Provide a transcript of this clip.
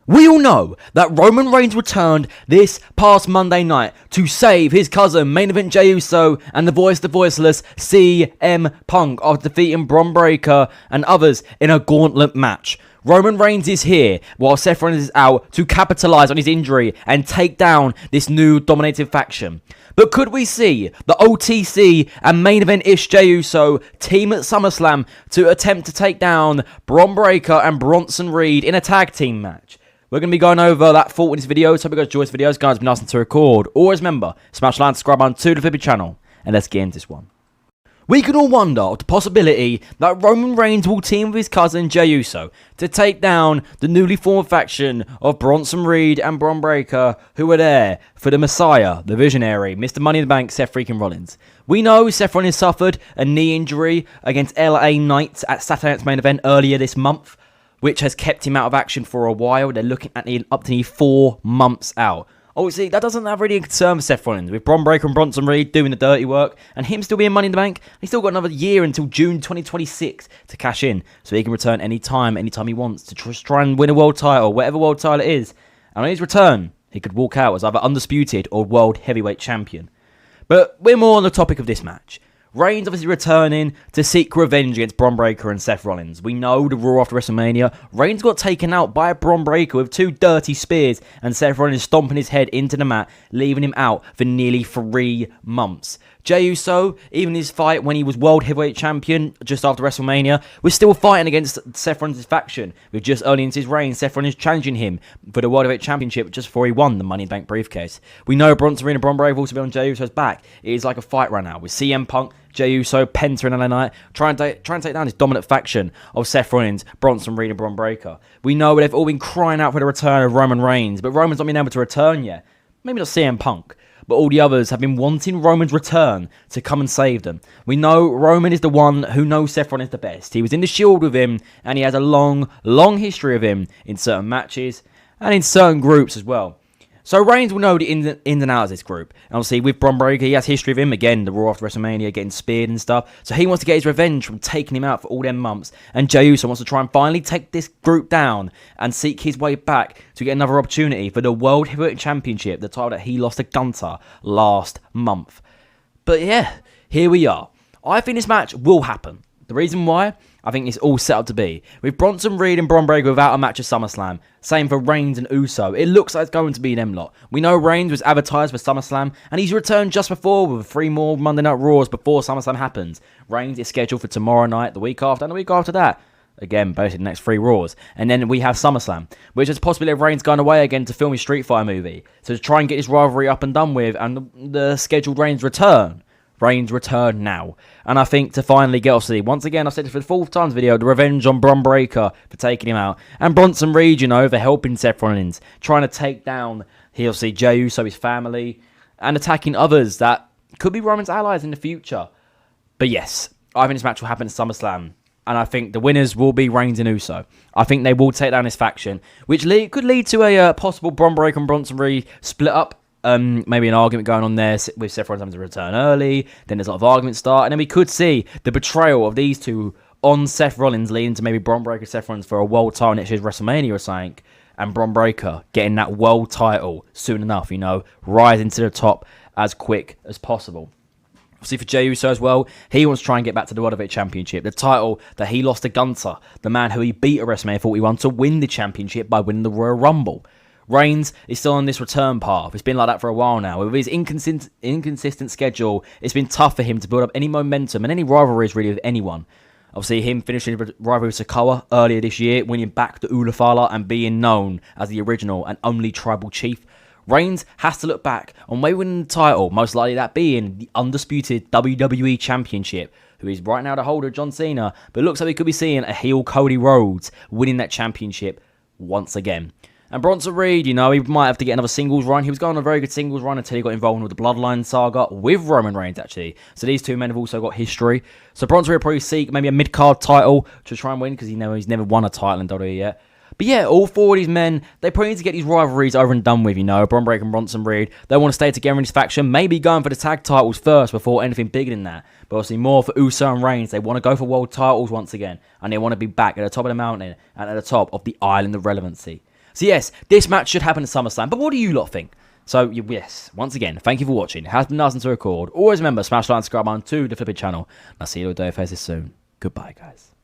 We all know that Roman Reigns returned this past Monday night to save his cousin, main event Jey Uso, and the voiceless CM Punk after defeating Bron Breakker and others in a gauntlet match. Roman Reigns is here while Seth Rollins is out to capitalise on his injury and take down this new dominated faction. But could we see the OTC and main event-ish Jey Uso team at SummerSlam to attempt to take down Bron Breakker and Bronson Reed in a tag team match? We're going to be going over that thought in this video, so hope you guys enjoy this video. Guys, it's been nice to record. Always remember, smash like and subscribe button to the Flippy channel, and let's get into this one. We can all wonder of the possibility that Roman Reigns will team with his cousin Jey Uso to take down the newly formed faction of Bronson Reed and Bron Breakker, who are there for the Messiah, the Visionary, Mr. Money in the Bank, Seth freaking Rollins. We know Seth Rollins suffered a knee injury against LA Knight at Saturday Night's Main Event earlier this month, which has kept him out of action for a while. They're looking at up to 4 months out. Obviously, that doesn't have really a concern for Seth Rollins, with Bron Breakker and Bronson Reed doing the dirty work, and him still being Money in the Bank. He's still got another year until June 2026 to cash in, so he can return anytime he wants to try and win a world title, whatever world title it is. And on his return, he could walk out as either undisputed or world heavyweight champion. But we're more on the topic of this match. Reigns obviously returning to seek revenge against Bron Breakker and Seth Rollins. We know the Raw after WrestleMania, Reigns got taken out by Bron Breakker with 2 dirty spears and Seth Rollins stomping his head into the mat, leaving him out for nearly 3 months. Jey Uso, even his fight when he was World Heavyweight Champion just after WrestleMania, was still fighting against Seth Rollins' faction, with just early into his reign, Seth Rollins challenging him for the World Heavyweight Championship just before he won the Money in the Bank briefcase. We know Bronson Reed and Bron Breakker have also been on Jey Uso's back. It is like a fight right now, with CM Punk, Jey Uso, Penta and LA Knight trying to take down this dominant faction of Seth Rollins, Bronson Reed and Bron Breakker. We know they've all been crying out for the return of Roman Reigns, but Roman's not been able to return yet. Maybe not CM Punk, but all the others have been wanting Roman's return to come and save them. We know Roman is the one who knows Seth Rollins the best. He was in the Shield with him, and he has a long history of him in certain matches and in certain groups as well. So Reigns will know the ins and outs of this group. And obviously with Bron Breakker, he has history of him. Again, the Raw after WrestleMania, getting speared and stuff. So he wants to get his revenge from taking him out for all them months. And Jey Uso wants to try and finally take this group down and seek his way back to get another opportunity for the World Heavyweight Championship, the title that he lost to Gunther last month. But yeah, here we are. I think this match will happen. The reason why? I think it's all set up to be. With Bronson Reed and Bron Breakker without a match at SummerSlam. Same for Reigns and Uso. It looks like it's going to be them lot. We know Reigns was advertised for SummerSlam, and he's returned just before with 3 more Monday Night Raws before SummerSlam happens. Reigns is scheduled for tomorrow night, the week after, and the week after that. Again, basically the next 3 Raws. And then we have SummerSlam, which is possibly Reigns going away again to film his Street Fighter movie. So to try and get his rivalry up and done with, and the scheduled Reigns return. Reigns return now. And I think to finally get, obviously, once again, I've said this for the 4th time in this video, the revenge on Bron Breakker for taking him out. And Bronson Reed, you know, for helping Seth Rollins, trying to take down, obviously, Jey Uso, his family, and attacking others that could be Roman's allies in the future. But yes, I think this match will happen at SummerSlam. And I think the winners will be Reigns and Uso. I think they will take down this faction, which could lead to a possible Bron Breakker and Bronson Reed split up. Maybe an argument going on there with Seth Rollins having to return early. Then there's a lot of arguments start. And then we could see the betrayal of these two on Seth Rollins leading to maybe Bron Breakker, Seth Rollins for a world title next year's WrestleMania or something. And Bron Breakker getting that world title soon enough, you know, rising to the top as quick as possible. See for Jey Uso as well, he wants to try and get back to the World Heavyweight Championship, the title that he lost to Gunther, the man who he beat at WrestleMania 41 to win the championship by winning the Royal Rumble. Reigns is still on this return path. It's been like that for a while now. With his inconsistent schedule, it's been tough for him to build up any momentum and any rivalries really with anyone. Obviously, him finishing the rivalry with Sikoa earlier this year, winning back the Ulafala and being known as the original and only tribal chief. Reigns has to look back on maybe winning the title, most likely that being the undisputed WWE Championship, who is right now the holder, John Cena, but it looks like we could be seeing a heel Cody Rhodes winning that championship once again. And Bronson Reed, you know, he might have to get another singles run. He was going on a very good singles run until he got involved with the Bloodline saga with Roman Reigns, actually. So these two men have also got history. So Bronson Reed will probably seek maybe a mid-card title to try and win, because he's never won a title in WWE yet. But yeah, all 4 of these men, they probably need to get these rivalries over and done with, you know. Bron Breakker and Bronson Reed, they want to stay together in this faction, maybe going for the tag titles first before anything bigger than that. But obviously more for Uso and Reigns, they want to go for world titles once again. And they want to be back at the top of the mountain and at the top of the island of relevancy. So yes, this match should happen at SummerSlam. But what do you lot think? So yes, once again, thank you for watching. It has been nice to record. Always remember, smash the like and subscribe button to the Flipping channel. And I'll see you all day faces soon. Goodbye, guys.